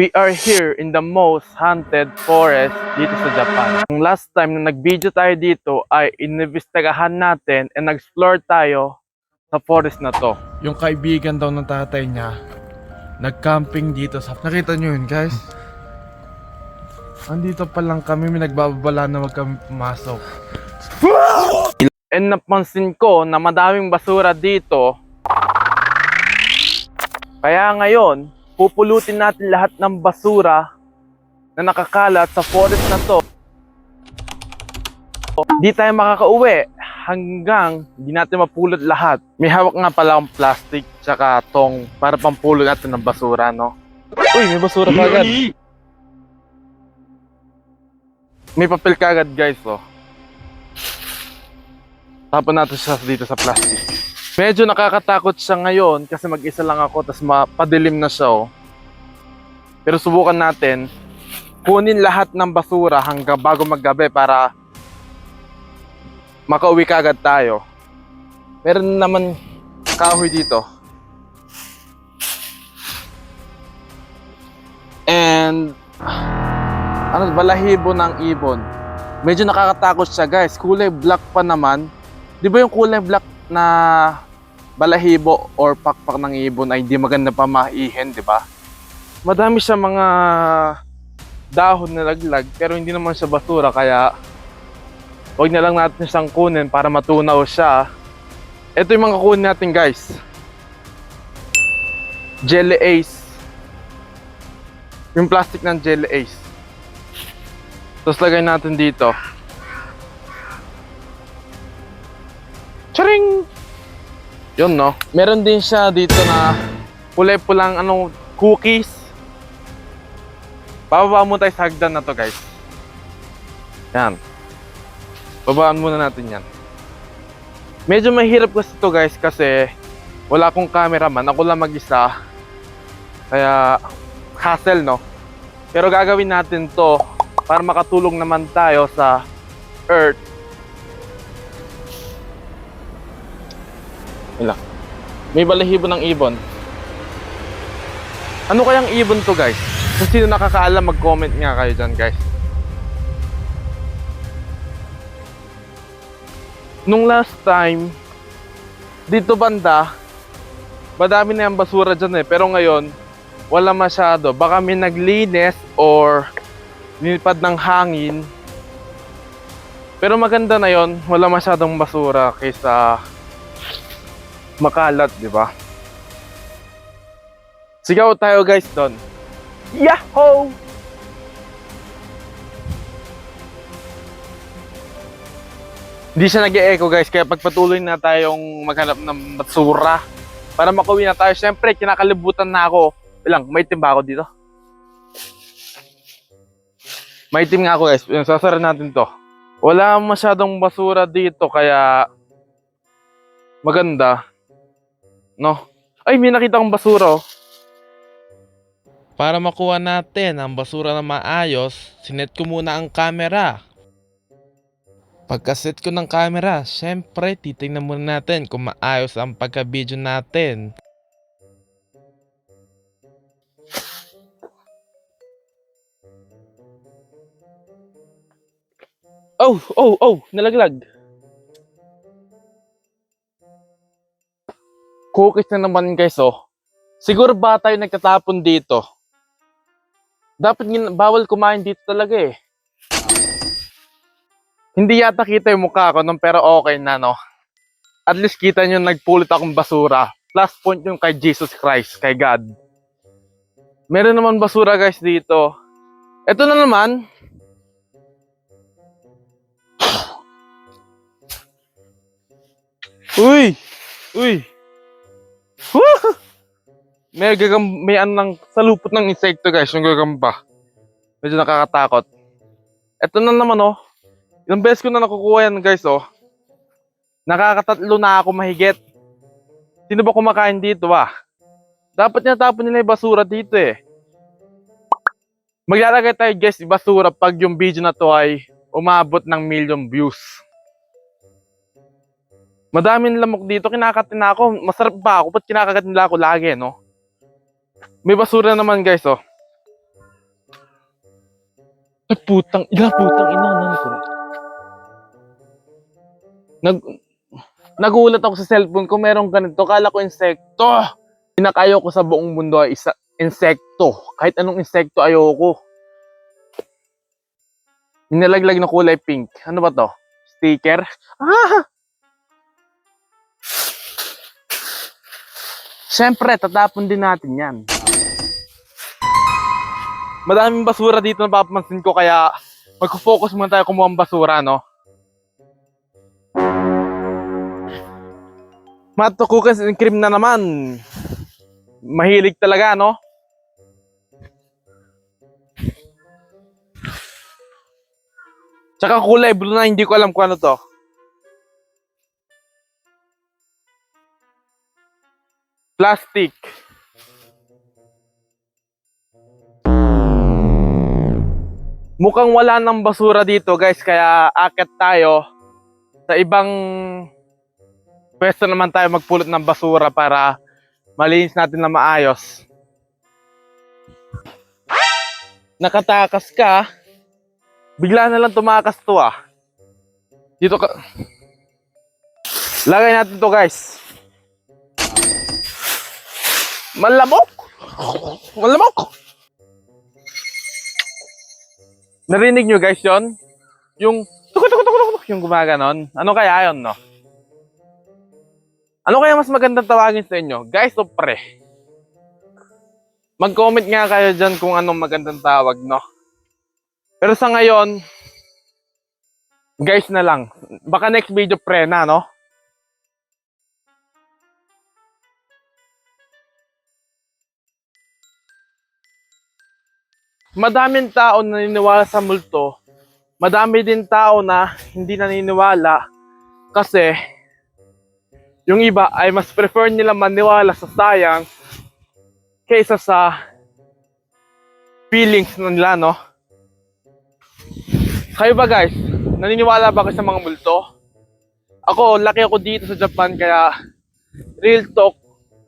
We are here in the most haunted forest dito sa Japan. Yung last time na nag-video tayo dito ay inimbestigahan natin and nag-explore tayo sa forest na to. Yung kaibigan daw ng tatay niya, nag-camping dito sa... Nakita nyo yun, guys? Andito pa lang kami, may nagbabala na wag kami pumasok. And napansin ko na madaming basura dito. Kaya ngayon, pupulutin natin lahat ng basura na nakakalat sa forest na to. Di tayo makakauwi hanggang di natin mapulot lahat. May hawak nga pala akong plastic tsaka tong para pampulot natin ng basura, no? Uy, may basura pa agad. May papel ka agad, guys, oh. Tapon natin siya dito sa plastic. Medyo nakakatakot siya ngayon kasi mag-isa lang ako tapos mapadilim na siya, oh. Pero subukan natin kunin lahat ng basura hanggang bago maggabi para makauwi kaagad tayo. Meron naman kahoy dito. And balahibo ng ibon. Medyo nakakatakot siya, guys. Kulay black pa naman. Di ba yung kulay black na balahibo or pakpak ng ibon ay hindi maganda pa maihin, di ba? Madami siya mga dahon na laglag pero hindi naman siya basura kaya huwag na lang natin siyang kunin para matunaw siya. Ito yung mga kunin natin, guys. Jelly Ace. Yung plastic ng Jelly Ace. Tapos lagay natin dito. Charing! Yun, no? Meron din siya dito na kulay pulang cookies. Bababa mo tayo sa hagdan na to, guys. Yan. Babaan muna natin yan. Medyo mahirap kasi to, guys, kasi wala akong cameraman. Ako lang mag-isa. Kaya hassle, no? Pero gagawin natin to para makatulong naman tayo sa Earth. Wala. May balahibo ng ibon. Ano kayang ibon to, guys? Kung sino nakakaalam, mag-comment nga kayo dyan, guys. Nung last time, dito banda, madami na yung basura dyan eh. Pero ngayon, wala masyado. Baka may naglinis or nilipad ng hangin. Pero maganda na yon, wala masyadong basura kaysa makalat, di ba? Sigaw tayo, guys, doon. Yahoo! Hindi siya nag-e-echo, guys, kaya pagpatuloy na tayong maghanap ng basura para makauwi na tayo. Siyempre, kinakalibutan na ako. Ilang, may itim ba ako dito? May itim nga ako, guys. Sasara natin to. Wala masyadong basura dito, kaya maganda. No? Ay, may nakita akong basura, oh. Para makuha natin ang basura na maayos, sinet ko muna ang camera. Pagkaset ko ng camera, syempre titingnan muna natin kung maayos ang pagka-video natin. Oh, nalaglag. Cookies na naman, guys, oh. Siguro ba tayo nagtatapon dito? Dapat bawal kumain dito talaga eh. Hindi yata kita yung mukha ko pero okay na, no? At least kita nyo nagpulot akong basura. Plus point yung kay Jesus Christ, kay God. Meron naman basura, guys, dito. Ito na naman. Uy! Woo! May salupot ng insekto, guys, yung gagamba. Medyo nakakatakot. Ito na naman, oh. Ilang beses ko na nakukuha yan, guys, oh. Nakakatatlo na ako mahigit. Sino ba kumakain dito, ah? Dapat natapon nila yung basura dito, eh. Maglalagay tayo, guys, yung basura pag yung video na to ay umabot ng 1,000,000 views. Madaming lamok dito, kinakatin na ako. Masarap ba ako? Ba't kinakagat nila ako lagi, no? May basura naman, guys, oh. Ay, putang ina, nan ko. Nag, nagulat ako sa cellphone ko, meron ganito. Kala ko insekto. Pinakayo ko sa buong mundo ay insekto. Kahit anong insekto ayoko. Ninalaglag na kulay pink. Ano ba to? Sticker? Ah! Siyempre, tatapon din natin yan. Madaming basura dito na papapansin ko, kaya mag-focus muna tayo kumuha ng basura, no? Mato cookies and cream na naman. Mahilig talaga, no? Tsaka kulay blue na, hindi ko alam kung ano to. Plastic. Mukhang wala ng basura dito, guys, kaya akit tayo sa ibang pwesto naman tayo magpulot ng basura para malinis natin na maayos. Nakatakas ka, bigla na lang tumakas to ah. Dito ka. Lagay natin to, guys. Malamok! Malamok! Narinig nyo, guys, yon? Yung tuk-tuk-tuk-tuk, yung gumaganon. Ano kaya yun, no? Ano kaya mas magandang tawagin sa inyo? Guys o pre? Mag-comment nga kayo dyan kung anong magandang tawag, no? Pero sa ngayon, guys na lang. Baka next video pre na, no? Madaming tao naniniwala sa multo. Madami din tao na hindi naniniwala kasi yung iba ay mas prefer nila maniwala sa science kaysa sa feelings nila, no? Kayo ba, guys? Naniniwala ba kayo sa mga multo? Ako, laki ako dito sa Japan, kaya real talk,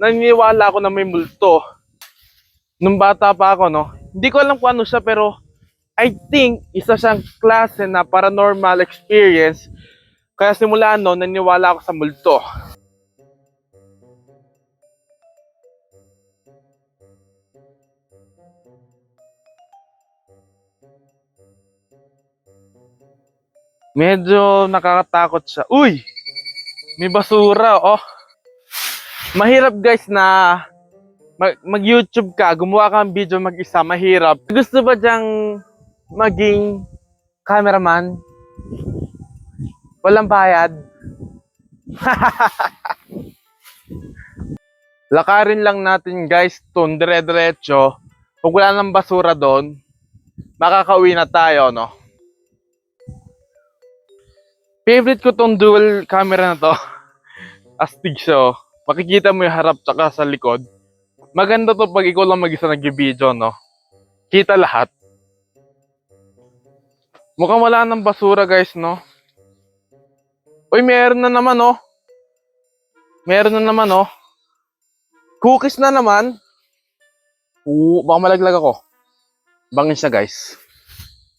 naniniwala ako na may multo. Nung bata pa ako, no? Hindi ko alam kung ano siya, pero I think isa siyang klase na paranormal experience. Kaya simula no, naniniwala ako sa multo. Medyo nakakatakot siya. Uy! May basura, oh. Mahirap, guys, na mag-YouTube ka, gumawa ka ng video mag-isa, mahirap. Gusto ba diyang maging cameraman? Walang bayad? Lakarin lang natin, guys, itong dire-diretso. Pag wala ng basura doon, makakauwi na tayo, no? Favorite ko tong dual camera na to. Astig siya, oh. Makikita mo yung harap tsaka sa likod. Maganda to pag ikaw lang mag-isa nag-video, no? Kita lahat. Mukhang wala ng basura, guys, no? Uy, meron na naman, oh. Meron na naman, oh. Cookies na naman. Baka malaglag ako. Bangin siya, guys.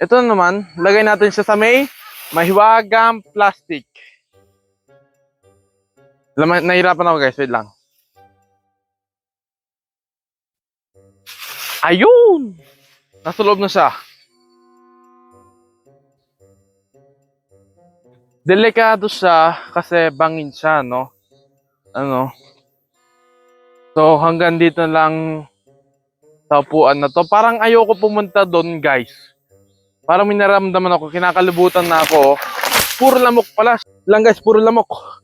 Ito na naman. Lagay natin siya sa may mahiwagang plastic. Nahirapan ako, guys. Wait lang. Ayun! Nasa loob na siya. Delikado siya kasi bangin siya, no? Ano? So, hanggang dito lang sa upuan na to. Parang ayoko pumunta doon, guys. Parang may naramdaman ako. Kinakalibutan na ako. Puro lamok pala. Lang, guys, puro lamok.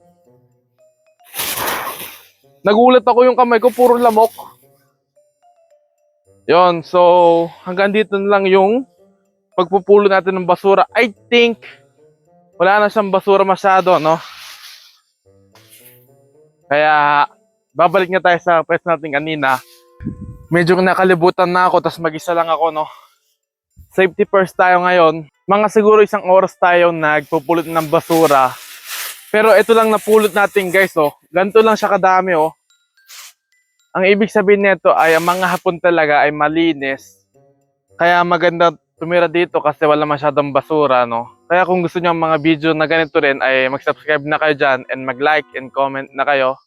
Nagulat ako yung kamay ko. Puro lamok. Yon, so hanggang dito na lang yung pagpupulo natin ng basura. I think wala na siyang basura masyado, no? Kaya babalik nga tayo sa pwesto natin kanina. Medyo nakalibutan na ako, tapos mag-isa lang ako, no? Safety first tayo ngayon. Mga siguro 1 oras tayo nagpupulot ng basura. Pero ito lang napulot natin, guys, oh. Ganito lang siya kadami, oh. Ang ibig sabihin nito ay ang mga hapon talaga ay malinis. Kaya maganda tumira dito kasi wala masyadong basura, no? Kaya kung gusto niyo ang mga video na ganito rin ay mag-subscribe na kayo dyan and mag-like and comment na kayo